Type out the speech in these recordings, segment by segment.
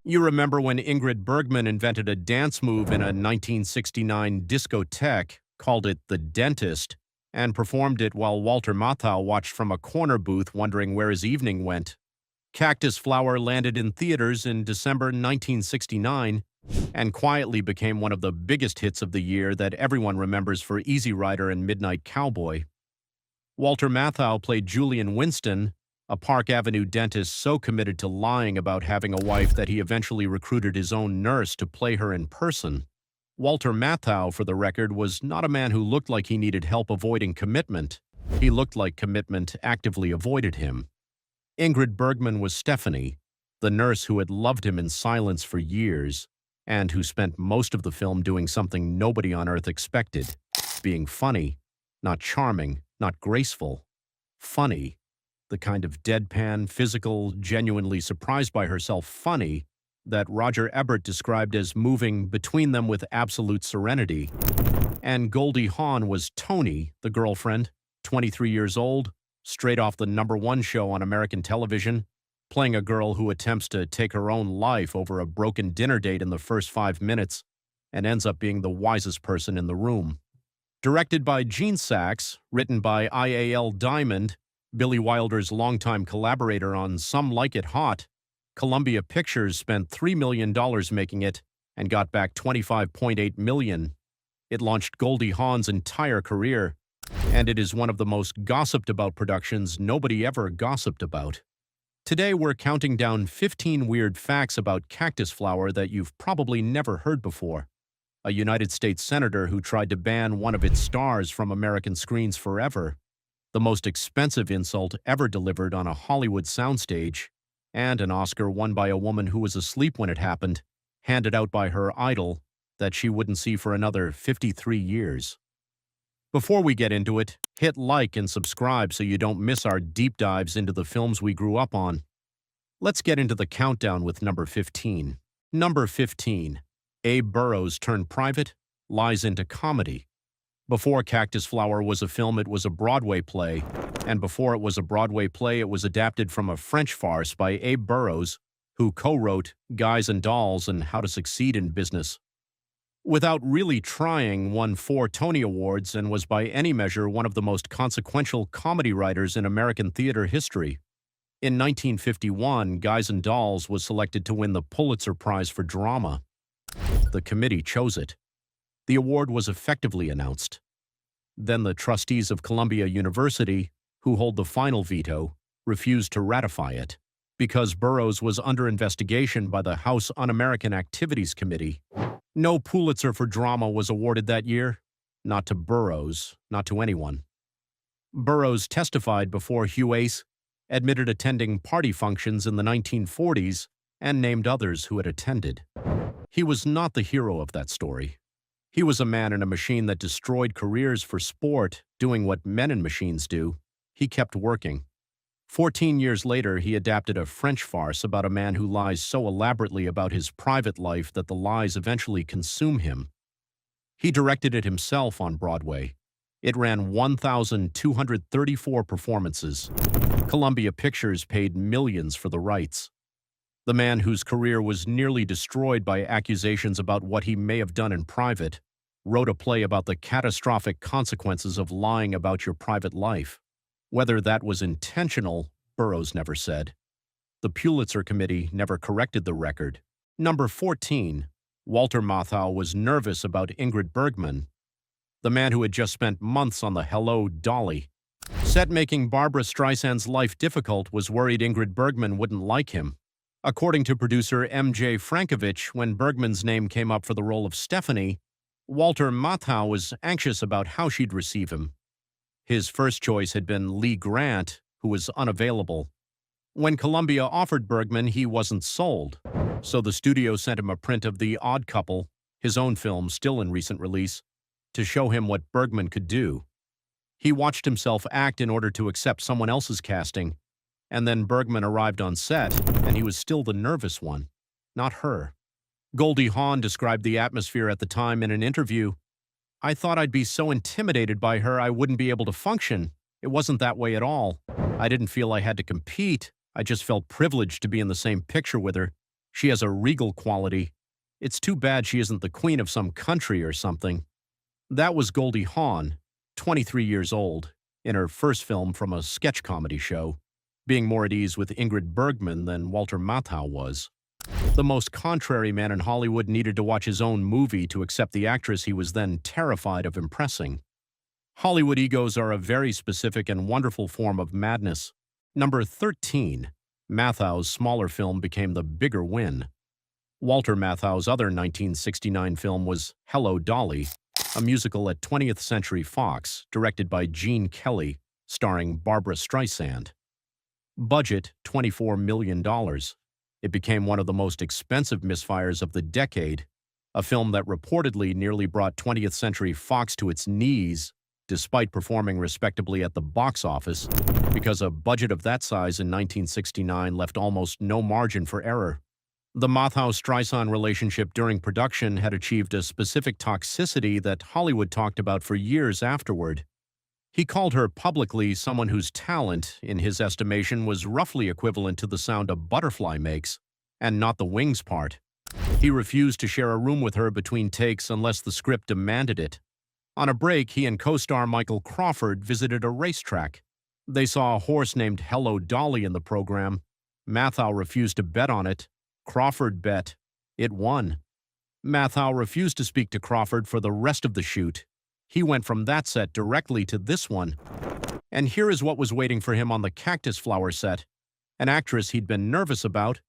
You remember when Ingrid Bergman invented a dance move in a 1969 discotheque, called it the Dentist, and performed it while Walter Matthau watched from a corner booth wondering where his evening went. Cactus Flower landed in theaters in December 1969 and quietly became one of the biggest hits of the year that everyone remembers for Easy Rider and Midnight Cowboy. Walter Matthau played Julian Winston, a Park Avenue dentist so committed to lying about having a wife that he eventually recruited his own nurse to play her in person. Walter Matthau, for the record, was not a man who looked like he needed help avoiding commitment. He looked like commitment actively avoided him. Ingrid Bergman was Stephanie, the nurse who had loved him in silence for years, and who spent most of the film doing something nobody on earth expected, being funny, not charming, not graceful. Funny. The kind of deadpan, physical, genuinely surprised by herself funny that Roger Ebert described as moving between them with absolute serenity. And Goldie Hawn was Tony, the girlfriend, 23 years old, straight off the #1 show on American television, playing a girl who attempts to take her own life over a broken dinner date in the first 5 minutes and ends up being the wisest person in the room. Directed by Gene Saks, written by I.A.L. Diamond, Billy Wilder's longtime collaborator on Some Like It Hot, Columbia Pictures spent $3 million making it and got back $25.8 million. It launched Goldie Hawn's entire career, and it is one of the most gossiped about productions nobody ever gossiped about. Today we're counting down 15 weird facts about Cactus Flower that you've probably never heard before. A United States senator who tried to ban one of its stars from American screens forever, the most expensive insult ever delivered on a Hollywood soundstage, and an Oscar won by a woman who was asleep when it happened, handed out by her idol that she wouldn't see for another 53 years. Before we get into it, hit like and subscribe so you don't miss our deep dives into the films we grew up on. Let's get into the countdown with number 15. Number 15. Abe Burrows turned private, lies into comedy. Before Cactus Flower was a film, it was a Broadway play, and before it was a Broadway play, it was adapted from a French farce by Abe Burrows, who co-wrote Guys and Dolls and How to Succeed in Business. Without really trying, won 4 Tony Awards and was by any measure one of the most consequential comedy writers in American theater history. In 1951, Guys and Dolls was selected to win the Pulitzer Prize for Drama. The committee chose it. The award was effectively announced. Then the trustees of Columbia University, who hold the final veto, refused to ratify it. Because Burrows was under investigation by the House Un-American Activities Committee, no Pulitzer for Drama was awarded that year. Not to Burrows, not to anyone. Burrows testified before Hugh Ace, admitted attending party functions in the 1940s, and named others who had attended. He was not the hero of that story. He was a man in a machine that destroyed careers for sport, doing what men in machines do. He kept working. 14 years later, he adapted a French farce about a man who lies so elaborately about his private life that the lies eventually consume him. He directed it himself on Broadway. It ran 1,234 performances. Columbia Pictures paid millions for the rights. The man whose career was nearly destroyed by accusations about what he may have done in private wrote a play about the catastrophic consequences of lying about your private life. Whether that was intentional, Burrows never said. The Pulitzer Committee never corrected the record. Number 14. Walter Matthau was nervous about Ingrid Bergman, the man who had just spent months on the Hello, Dolly set making Barbra Streisand's life difficult was worried Ingrid Bergman wouldn't like him. According to producer M.J. Frankovich, when Bergman's name came up for the role of Stephanie, Walter Matthau was anxious about how she'd receive him. His first choice had been Lee Grant, who was unavailable. When Columbia offered Bergman, he wasn't sold, so the studio sent him a print of The Odd Couple, his own film still in recent release, to show him what Bergman could do. He watched himself act in order to accept someone else's casting, and then Bergman arrived on set, and he was still the nervous one, not her. Goldie Hawn described the atmosphere at the time in an interview. "I thought I'd be so intimidated by her I wouldn't be able to function. It wasn't that way at all. I didn't feel I had to compete. I just felt privileged to be in the same picture with her. She has a regal quality. It's too bad she isn't the queen of some country or something." That was Goldie Hawn, 23 years old, in her first film from a sketch comedy show, being more at ease with Ingrid Bergman than Walter Matthau was. The most contrary man in Hollywood needed to watch his own movie to accept the actress he was then terrified of impressing. Hollywood egos are a very specific and wonderful form of madness. Number 13, Matthau's smaller film became the bigger win. Walter Matthau's other 1969 film was Hello, Dolly, a musical at 20th Century Fox, directed by Gene Kelly, starring Barbra Streisand. Budget, $24 million. It became one of the most expensive misfires of the decade, a film that reportedly nearly brought 20th Century Fox to its knees, despite performing respectably at the box office, because a budget of that size in 1969 left almost no margin for error. The Matthau-Streisand relationship during production had achieved a specific toxicity that Hollywood talked about for years afterward. He called her publicly someone whose talent, in his estimation, was roughly equivalent to the sound a butterfly makes, and not the wings part. He refused to share a room with her between takes unless the script demanded it. On a break, he and co-star Michael Crawford visited a racetrack. They saw a horse named Hello, Dolly in the program. Matthau refused to bet on it. Crawford bet. It won. Matthau refused to speak to Crawford for the rest of the shoot. He went from that set directly to this one. And here is what was waiting for him on the Cactus Flower set. An actress he'd been nervous about,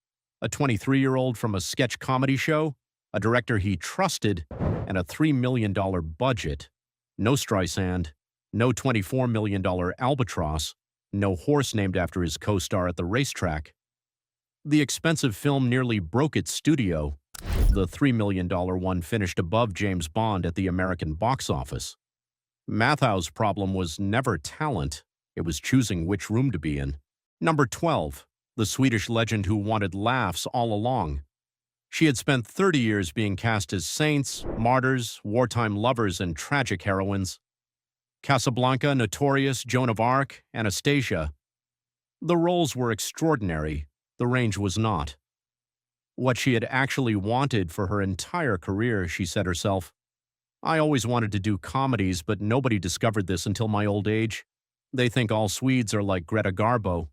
a 23-year-old from a sketch comedy show, a director he trusted, and a $3 million budget. No Streisand, no $24 million albatross, no horse named after his co-star at the racetrack. The expensive film nearly broke its studio. The $3 million one finished above James Bond at the American box office. Matthau's problem was never talent. It was choosing which room to be in. Number 12, the Swedish legend who wanted laughs all along. She had spent 30 years being cast as saints, martyrs, wartime lovers, and tragic heroines. Casablanca, Notorious, Joan of Arc, Anastasia. The roles were extraordinary. The range was not. What she had actually wanted for her entire career, she said herself. "I always wanted to do comedies, but nobody discovered this until my old age. They think all Swedes are like Greta Garbo."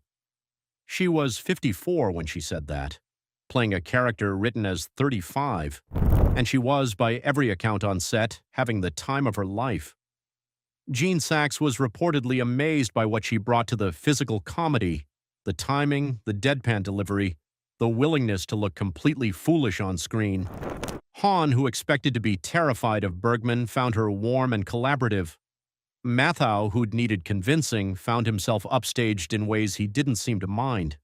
She was 54 when she said that, playing a character written as 35, and she was, by every account on set, having the time of her life. Gene Saks was reportedly amazed by what she brought to the physical comedy, the timing, the deadpan delivery, the willingness to look completely foolish on screen. Hawn, who expected to be terrified of Bergman, found her warm and collaborative. Matthau, who'd needed convincing, found himself upstaged in ways he didn't seem to mind.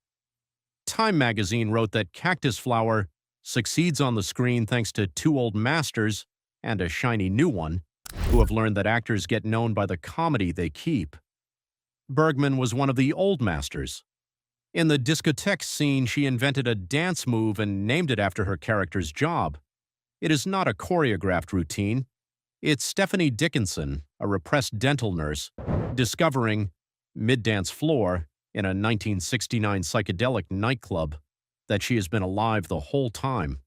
Time magazine wrote that Cactus Flower succeeds on the screen thanks to two old masters and a shiny new one who have learned that actors get known by the comedy they keep. Bergman was one of the old masters. In the discotheque scene, she invented a dance move and named it after her character's job. It is not a choreographed routine. It's Stephanie Dickinson, a repressed dental nurse, discovering, mid-dance floor, in a 1969 psychedelic nightclub, that she has been alive the whole time.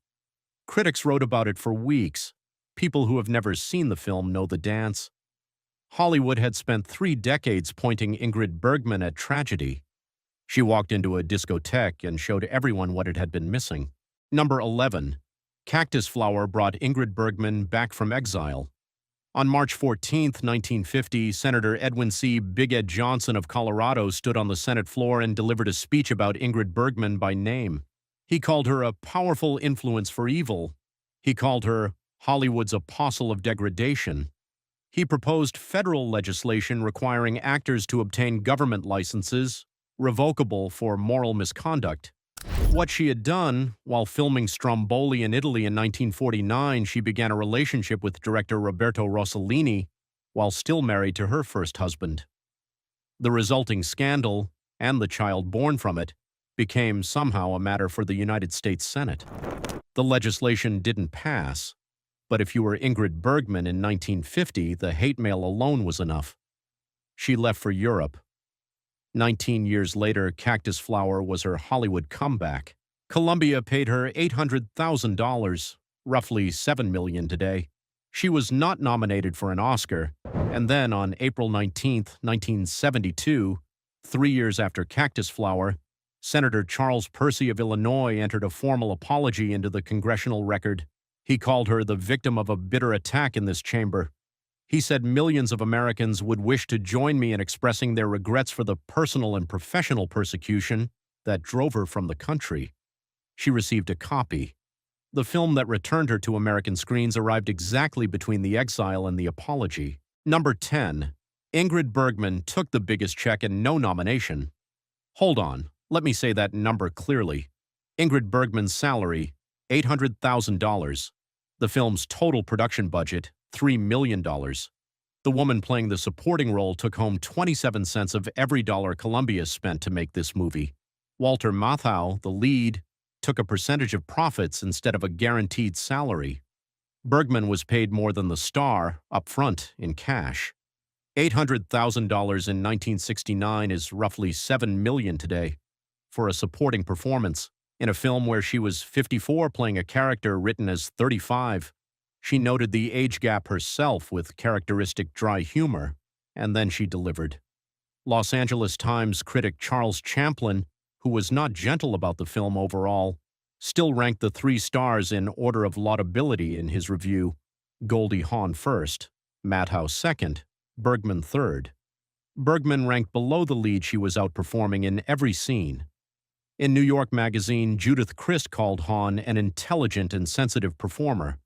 Critics wrote about it for weeks. People who have never seen the film know the dance. Hollywood had spent 3 decades pointing Ingrid Bergman at tragedy. She walked into a discotheque and showed everyone what it had been missing. Number 11. Cactus Flower brought Ingrid Bergman back from exile. On March 14, 1950, Senator Edwin C. Big Ed Johnson of Colorado stood on the Senate floor and delivered a speech about Ingrid Bergman by name. He called her a powerful influence for evil. He called her Hollywood's apostle of degradation. He proposed federal legislation requiring actors to obtain government licenses, revocable for moral misconduct. What she had done, while filming Stromboli in Italy in 1949, she began a relationship with director Roberto Rossellini while still married to her first husband. The resulting scandal, and the child born from it, became somehow a matter for the United States Senate. The legislation didn't pass, but if you were Ingrid Bergman in 1950, the hate mail alone was enough. She left for Europe. 19 years later, Cactus Flower was her Hollywood comeback. Columbia paid her $800,000, roughly $7 million today. She was not nominated for an Oscar, and then on April 19, 1972, 3 years after Cactus Flower, Senator Charles Percy of Illinois entered a formal apology into the congressional record. He called her the victim of a bitter attack in this chamber. He said millions of Americans would wish to join me in expressing their regrets for the personal and professional persecution that drove her from the country. She received a copy. The film that returned her to American screens arrived exactly between The Exile and The Apology. Number 10. Ingrid Bergman took the biggest check and no nomination. Hold on, let me say that number clearly. Ingrid Bergman's salary, $800,000. The film's total production budget, $3 million. The woman playing the supporting role took home 27 cents of every dollar Columbia spent to make this movie. Walter Matthau, the lead, took a percentage of profits instead of a guaranteed salary. Bergman was paid more than the star, up front, in cash. $800,000 in 1969 is roughly $7 million today for a supporting performance in a film where she was 54 playing a character written as 35. She noted the age gap herself with characteristic dry humor, and then she delivered. Los Angeles Times critic Charles Champlin, who was not gentle about the film overall, still ranked the 3 stars in order of laudability in his review: Goldie Hawn first, Matthau second, Bergman third. Bergman ranked below the lead she was outperforming in every scene. In New York Magazine, Judith Crist called Hawn an intelligent and sensitive performer.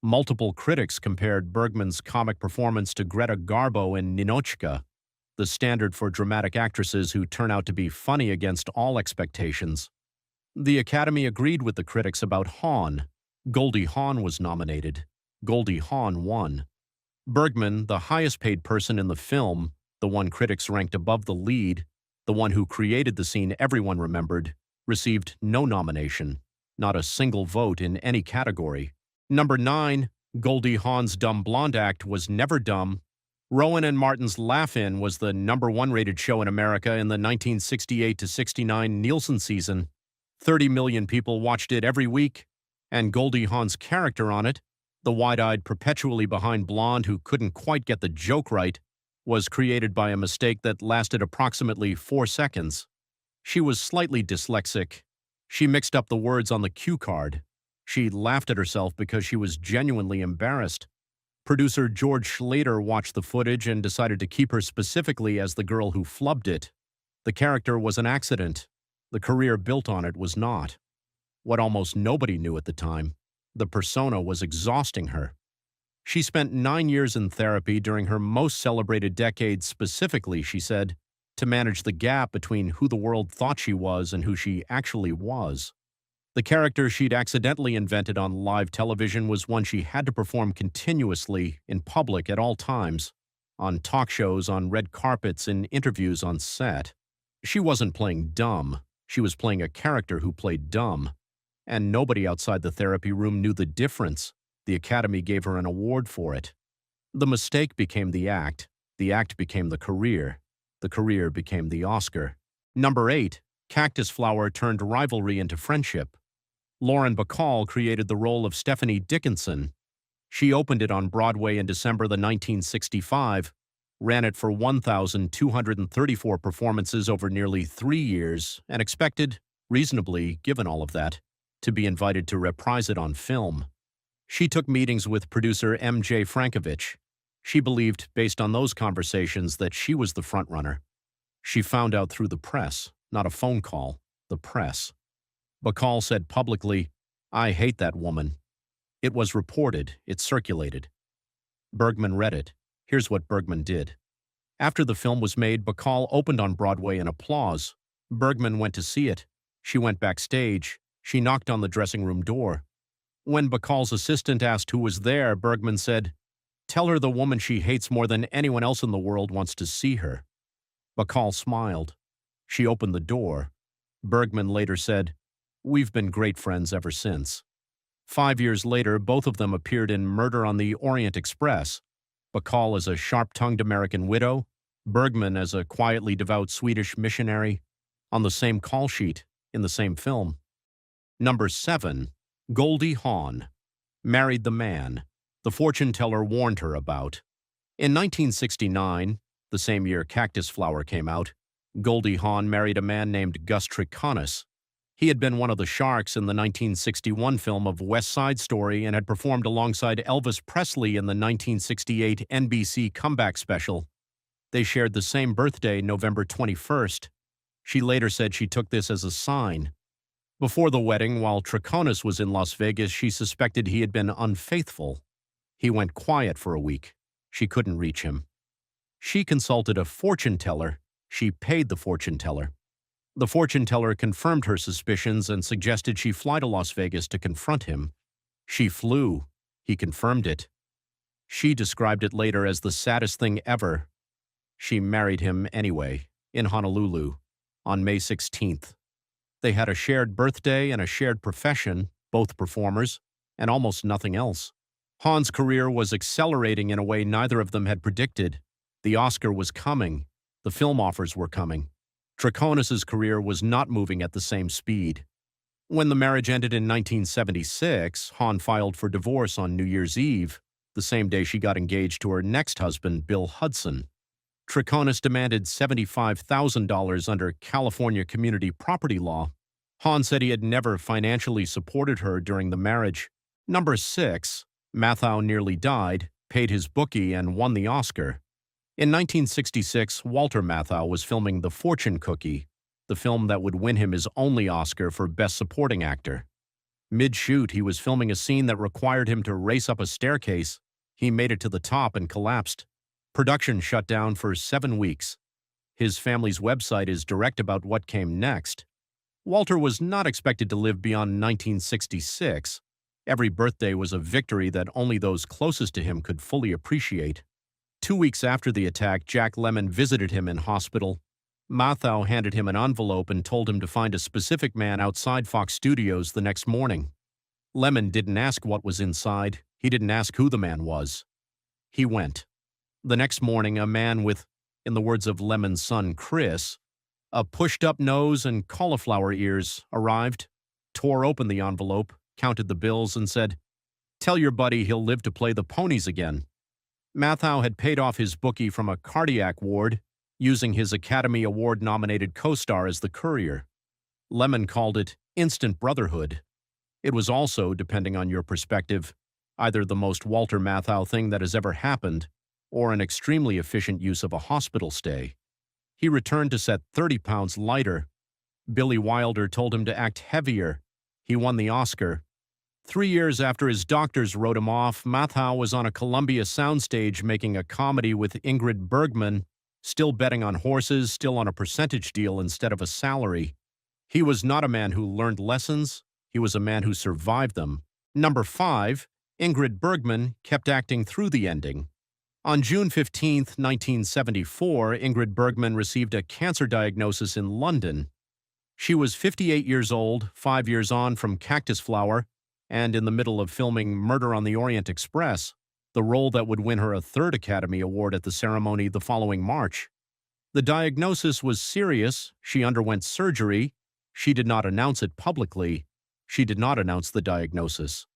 Multiple critics compared Bergman's comic performance to Greta Garbo in Ninotchka, the standard for dramatic actresses who turn out to be funny against all expectations. The Academy agreed with the critics about Hawn. Goldie Hawn was nominated. Goldie Hawn won. Bergman, the highest-paid person in the film, the one critics ranked above the lead, the one who created the scene everyone remembered, received no nomination, not a single vote in any category. Number 9, Goldie Hawn's Dumb Blonde act was never dumb. Rowan and Martin's Laugh-In was the #1 rated show in America in the 1968-69 Nielsen season. 30 million people watched it every week, and Goldie Hawn's character on it, the wide-eyed, perpetually behind blonde who couldn't quite get the joke right, was created by a mistake that lasted approximately 4 seconds. She was slightly dyslexic. She mixed up the words on the cue card. She laughed at herself because she was genuinely embarrassed. Producer George Schlater watched the footage and decided to keep her specifically as the girl who flubbed it. The character was an accident. The career built on it was not. What almost nobody knew at the time, the persona was exhausting her. She spent 9 years in therapy during her most celebrated decade specifically, she said, to manage the gap between who the world thought she was and who she actually was. The character she'd accidentally invented on live television was one she had to perform continuously, in public at all times, on talk shows, on red carpets, in interviews on set. She wasn't playing dumb. She was playing a character who played dumb. And nobody outside the therapy room knew the difference. The Academy gave her an award for it. The mistake became the act became the career became the Oscar. Number 8, Cactus Flower turned rivalry into friendship. Lauren Bacall created the role of Stephanie Dickinson. She opened it on Broadway in December 1965, ran it for 1,234 performances over nearly 3 years, and expected, reasonably, given all of that, to be invited to reprise it on film. She took meetings with producer M.J. Frankovich. She believed, based on those conversations, that she was the frontrunner. She found out through the press, not a phone call, the press. Bacall said publicly, "I hate that woman." It was reported, it circulated. Bergman read it. Here's what Bergman did. After the film was made, Bacall opened on Broadway in applause. Bergman went to see it. She went backstage. She knocked on the dressing room door. When Bacall's assistant asked who was there, Bergman said, "Tell her the woman she hates more than anyone else in the world wants to see her." Bacall smiled. She opened the door. Bergman later said, "We've been great friends ever since." 5 years later, both of them appeared in Murder on the Orient Express. Bacall as a sharp-tongued American widow, Bergman as a quietly devout Swedish missionary, on the same call sheet, in the same film. Number 7. Goldie Hawn. Married the man the fortune teller warned her about. In 1969, the same year Cactus Flower came out, Goldie Hawn married a man named Gus Triconis. He had been one of the sharks in the 1961 film of West Side Story and had performed alongside Elvis Presley in the 1968 NBC comeback special. They shared the same birthday, November 21st. She later said she took this as a sign. Before the wedding, while Triconis was in Las Vegas, she suspected he had been unfaithful. He went quiet for a week. She couldn't reach him. She consulted a fortune teller. She paid the fortune teller. The fortune teller confirmed her suspicions and suggested she fly to Las Vegas to confront him. She flew. He confirmed it. She described it later as the saddest thing ever. She married him anyway, in Honolulu, on May 16th. They had a shared birthday and a shared profession, both performers, and almost nothing else. Hawn's career was accelerating in a way neither of them had predicted. The Oscar was coming. The film offers were coming. Triconis's career was not moving at the same speed. When the marriage ended in 1976, Hawn filed for divorce on New Year's Eve, the same day she got engaged to her next husband, Bill Hudson. Triconis demanded $75,000 under California community property law. Hawn said he had never financially supported her during the marriage. Number 6. Matthau nearly died, paid his bookie, and won the Oscar. In 1966, Walter Matthau was filming The Fortune Cookie, the film that would win him his only Oscar for Best Supporting Actor. Mid-shoot, he was filming a scene that required him to race up a staircase. He made it to the top and collapsed. Production shut down for 7 weeks. His family's website is direct about what came next. Walter was not expected to live beyond 1966. Every birthday was a victory that only those closest to him could fully appreciate. 2 weeks after the attack, Jack Lemmon visited him in hospital. Matthau handed him an envelope and told him to find a specific man outside Fox Studios the next morning. Lemmon didn't ask what was inside. He didn't ask who the man was. He went. The next morning, a man with, in the words of Lemmon's son Chris, a pushed-up nose and cauliflower ears arrived, tore open the envelope, counted the bills, and said, "Tell your buddy he'll live to play the ponies again." Matthau had paid off his bookie from a cardiac ward, using his Academy Award-nominated co-star as the courier. Lemmon called it instant brotherhood. It was also, depending on your perspective, either the most Walter Matthau thing that has ever happened, or an extremely efficient use of a hospital stay. He returned to set 30 pounds lighter. Billy Wilder told him to act heavier. He won the Oscar. 3 years after his doctors wrote him off, Matthau was on a Columbia soundstage making a comedy with Ingrid Bergman, still betting on horses, still on a percentage deal instead of a salary. He was not a man who learned lessons. He was a man who survived them. Number 5, Ingrid Bergman kept acting through the ending. On June 15, 1974, Ingrid Bergman received a cancer diagnosis in London. She was 58 years old, 5 years on from Cactus Flower, and in the middle of filming Murder on the Orient Express, the role that would win her a third Academy Award at the ceremony the following March. The diagnosis was serious. She underwent surgery. She did not announce it publicly. She did not announce the diagnosis.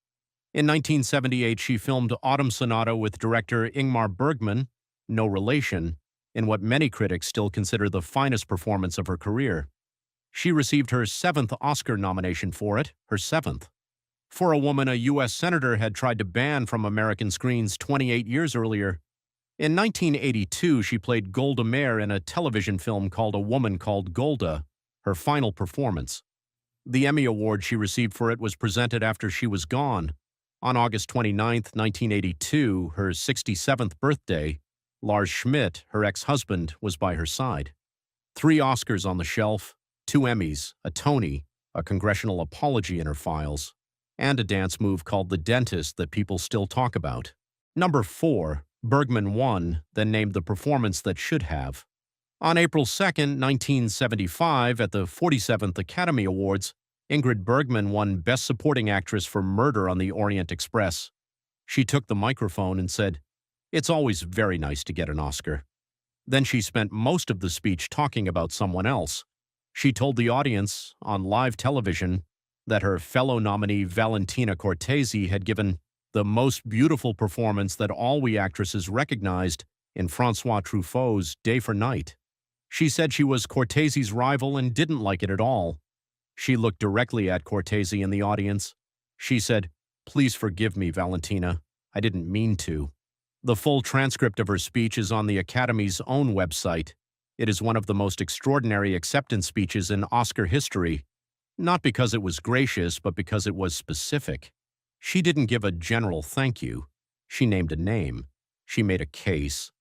In 1978, she filmed Autumn Sonata with director Ingmar Bergman, no relation, in what many critics still consider the finest performance of her career. She received her 7th Oscar nomination for it, her 7th. For a woman a U.S. senator had tried to ban from American screens 28 years earlier. In 1982, she played Golda Meir in a television film called A Woman Called Golda, her final performance. The Emmy Award she received for it was presented after she was gone. On August 29, 1982, her 67th birthday, Lars Schmidt, her ex-husband, was by her side. 3 Oscars on the shelf, 2 Emmys, a Tony, a congressional apology in her files, and a dance move called The Dentist that people still talk about. Number 4, Bergman won, then named the performance that should have. On April 2, 1975, at the 47th Academy Awards, Ingrid Bergman won Best Supporting Actress for Murder on the Orient Express. She took the microphone and said, "It's always very nice to get an Oscar." Then she spent most of the speech talking about someone else. She told the audience, on live television, that her fellow nominee Valentina Cortese had given the most beautiful performance that all we actresses recognized in Francois Truffaut's Day for Night. She said she was Cortese's rival and didn't like it at all. She looked directly at Cortese in the audience. She said, "Please forgive me, Valentina. I didn't mean to." The full transcript of her speech is on the Academy's own website. It is one of the most extraordinary acceptance speeches in Oscar history, not because it was gracious, but because it was specific. She didn't give a general thank you. She named a name. She made a case.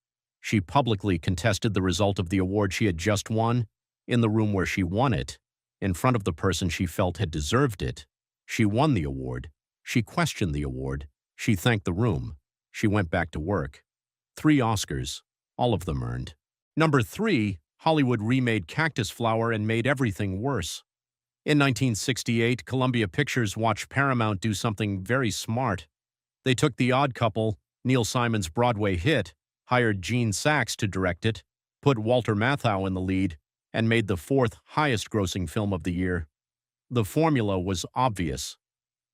She publicly contested the result of the award she had just won in the room where she won it, in front of the person she felt had deserved it. She won the award. She questioned the award. She thanked the room. She went back to work. 3 Oscars, all of them earned. Number 3, Hollywood remade Cactus Flower and made everything worse. In 1968, Columbia Pictures watched Paramount do something very smart. They took The Odd Couple, Neil Simon's Broadway hit, hired Gene Saks to direct it, put Walter Matthau in the lead, and made the 4th highest-grossing film of the year. The formula was obvious.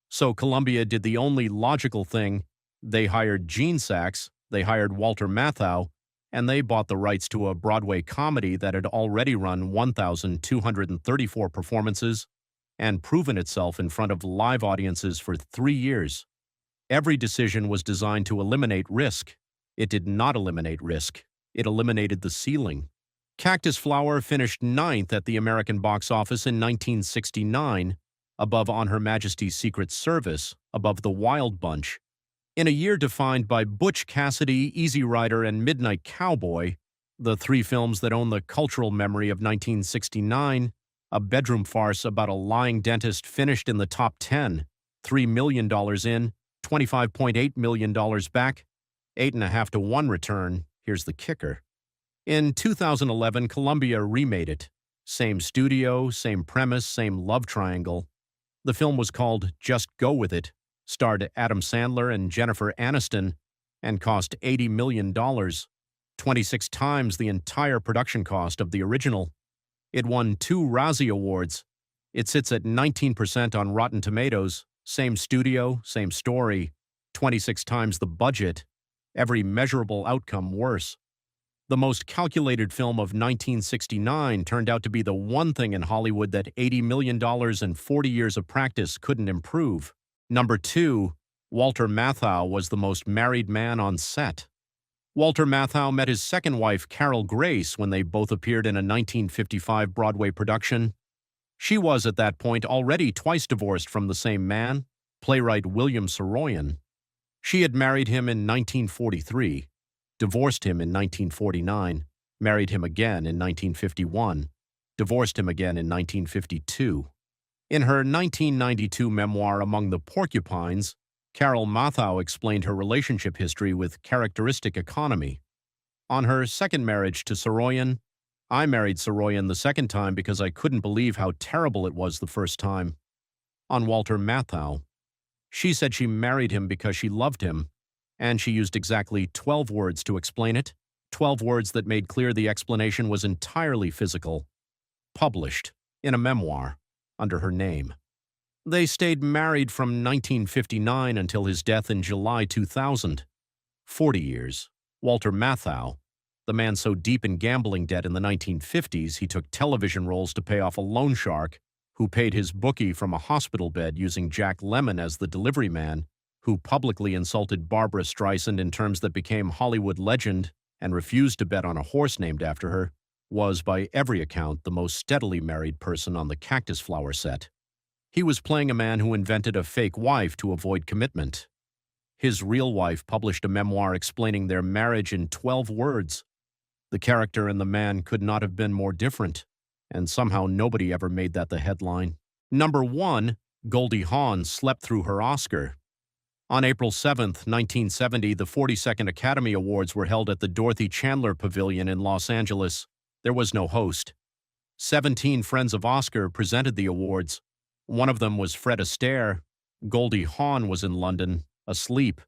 So Columbia did the only logical thing. They hired Gene Saks, they hired Walter Matthau, and they bought the rights to a Broadway comedy that had already run 1,234 performances and proven itself in front of live audiences for 3 years. Every decision was designed to eliminate risk. It did not eliminate risk. It eliminated the ceiling. Cactus Flower finished 9th at the American box office in 1969, above On Her Majesty's Secret Service, above The Wild Bunch. In a year defined by Butch Cassidy, Easy Rider, and Midnight Cowboy, the 3 films that own the cultural memory of 1969, a bedroom farce about a lying dentist finished in the top 10, $3 million in, $25.8 million back, 8.5 to 1 return. Here's the kicker. In 2011, Columbia remade it. Same studio, same premise, same love triangle. The film was called Just Go With It, starred Adam Sandler and Jennifer Aniston, and cost $80 million, 26 times the entire production cost of the original. It won 2 Razzie Awards. It sits at 19% on Rotten Tomatoes, same studio, same story, 26 times the budget, every measurable outcome worse. The most calculated film of 1969 turned out to be the one thing in Hollywood that $80 million and 40 years of practice couldn't improve. Number 2, Walter Matthau was the most married man on set. Walter Matthau met his second wife, Carol Grace, when they both appeared in a 1955 Broadway production. She was, at that point, already twice divorced from the same man, playwright William Saroyan. She had married him in 1943, divorced him in 1949, married him again in 1951, divorced him again in 1952. In her 1992 memoir Among the Porcupines, Carol Matthau explained her relationship history with characteristic economy. On her second marriage to Saroyan, "I married Saroyan the second time because I couldn't believe how terrible it was the first time." On Walter Matthau, she said she married him because she loved him, and she used exactly 12 words to explain it, 12 words that made clear the explanation was entirely physical. Published in a memoir under her name. They stayed married from 1959 until his death in July 2000. 40 years. Walter Matthau, the man so deep in gambling debt in the 1950s he took television roles to pay off a loan shark, who paid his bookie from a hospital bed using Jack Lemmon as the delivery man, who publicly insulted Barbra Streisand in terms that became Hollywood legend and refused to bet on a horse named after her, was, by every account, the most steadily married person on the Cactus Flower set. He was playing a man who invented a fake wife to avoid commitment. His real wife published a memoir explaining their marriage in 12 words. The character and the man could not have been more different, and somehow nobody ever made that the headline. Number 1, Goldie Hawn slept through her Oscar. On April 7, 1970, the 42nd Academy Awards were held at the Dorothy Chandler Pavilion in Los Angeles. There was no host. 17 friends of Oscar presented the awards. One of them was Fred Astaire. Goldie Hawn was in London, asleep.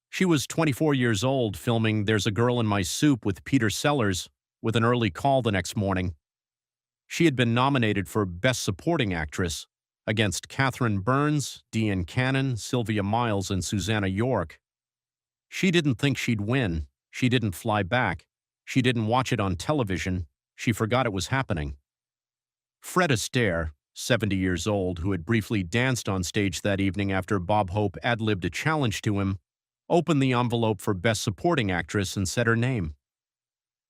She was 24 years old, filming There's a Girl in My Soup with Peter Sellers, with an early call the next morning. She had been nominated for Best Supporting Actress, against Catherine Burns, Dean Cannon, Sylvia Miles, and Susanna York. She didn't think she'd win. She didn't fly back. She didn't watch it on television. She forgot it was happening. Fred Astaire, 70 years old, who had briefly danced on stage that evening after Bob Hope ad-libbed a challenge to him, opened the envelope for Best Supporting Actress and said her name.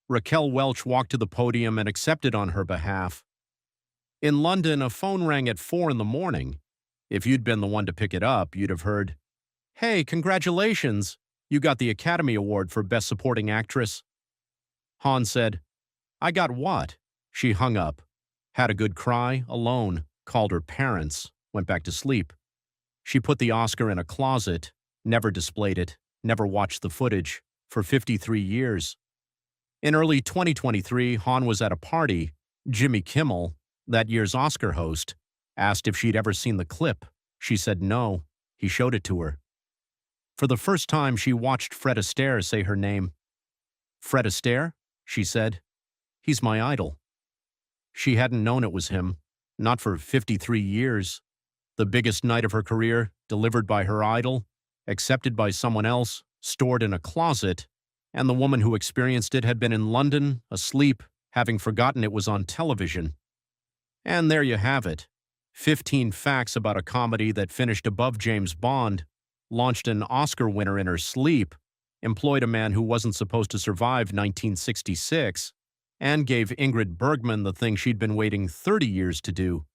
Raquel Welch walked to the podium and accepted on her behalf. In London, a phone rang at 4 in the morning. If you'd been the one to pick it up, you'd have heard, "Hey, congratulations! You got the Academy Award for Best Supporting Actress." Hawn said, "I got what?" She hung up, had a good cry, alone, called her parents, went back to sleep. She put the Oscar in a closet, never displayed it, never watched the footage, for 53 years. In early 2023, Hawn was at a party. Jimmy Kimmel, that year's Oscar host, asked if she'd ever seen the clip. She said no. He showed it to her. For the first time, she watched Fred Astaire say her name. "Fred Astaire?" she said. "He's my idol." She hadn't known it was him, not for 53 years. The biggest night of her career, delivered by her idol, accepted by someone else, stored in a closet, and the woman who experienced it had been in London, asleep, having forgotten it was on television. And there you have it. 15 facts about a comedy that finished above James Bond, launched an Oscar winner in her sleep, employed a man who wasn't supposed to survive 1966, and gave Ingrid Bergman the thing she'd been waiting 30 years to do.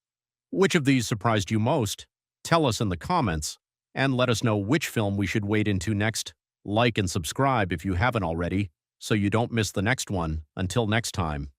Which of these surprised you most? Tell us in the comments, and let us know which film we should wade into next. Like and subscribe if you haven't already, so you don't miss the next one. Until next time.